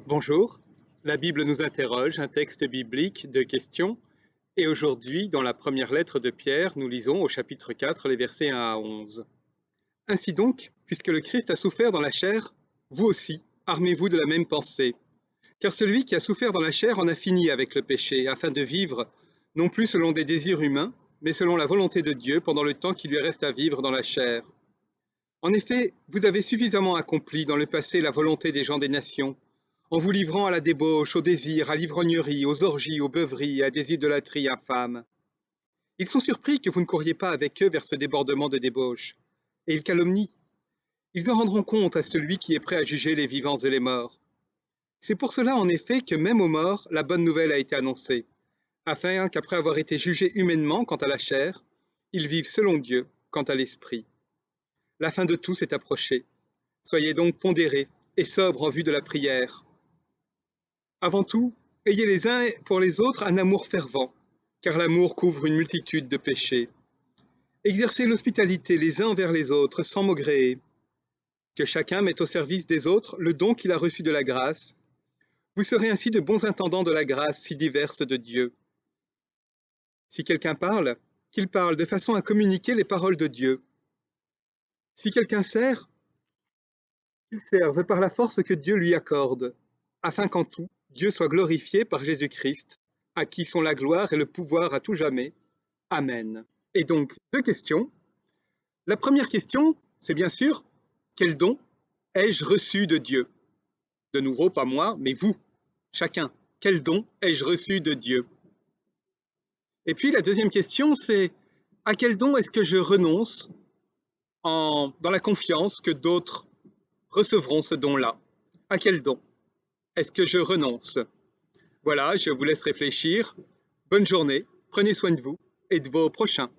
Bonjour, la Bible nous interroge, un texte biblique de questions, et aujourd'hui, dans la première lettre de Pierre, nous lisons au chapitre 4, les versets 1 à 11. Ainsi donc, puisque le Christ a souffert dans la chair, vous aussi, armez-vous de la même pensée. Car celui qui a souffert dans la chair en a fini avec le péché, afin de vivre, non plus selon des désirs humains, mais selon la volonté de Dieu pendant le temps qui lui reste à vivre dans la chair. En effet, vous avez suffisamment accompli dans le passé la volonté des gens des nations, en vous livrant à la débauche, au désir, à l'ivrognerie, aux orgies, aux beuveries, à des idolâtries infâmes. Ils sont surpris que vous ne couriez pas avec eux vers ce débordement de débauche, et ils calomnient. Ils en rendront compte à celui qui est prêt à juger les vivants et les morts. C'est pour cela, en effet, que même aux morts, la bonne nouvelle a été annoncée, afin qu'après avoir été jugés humainement quant à la chair, ils vivent selon Dieu quant à l'esprit. La fin de tous est approchée. Soyez donc pondérés et sobres en vue de la prière. Avant tout, ayez les uns pour les autres un amour fervent, car l'amour couvre une multitude de péchés. Exercez l'hospitalité les uns envers les autres sans maugréer. Que chacun mette au service des autres le don qu'il a reçu de la grâce. Vous serez ainsi de bons intendants de la grâce si diverse de Dieu. Si quelqu'un parle, qu'il parle de façon à communiquer les paroles de Dieu. Si quelqu'un sert, qu'il serve par la force que Dieu lui accorde, afin qu'en tout, Dieu soit glorifié par Jésus-Christ, à qui sont la gloire et le pouvoir à tout jamais. Amen. Et donc, deux questions. La première question, c'est bien sûr, quel don ai-je reçu de Dieu? De nouveau, pas moi, mais vous, chacun. Quel don ai-je reçu de Dieu? Et puis la deuxième question, c'est à quel don est-ce que je renonce dans la confiance que d'autres recevront ce don-là? À quel don est-ce que je renonce? Voilà, je vous laisse réfléchir. Bonne journée, prenez soin de vous et de vos prochains.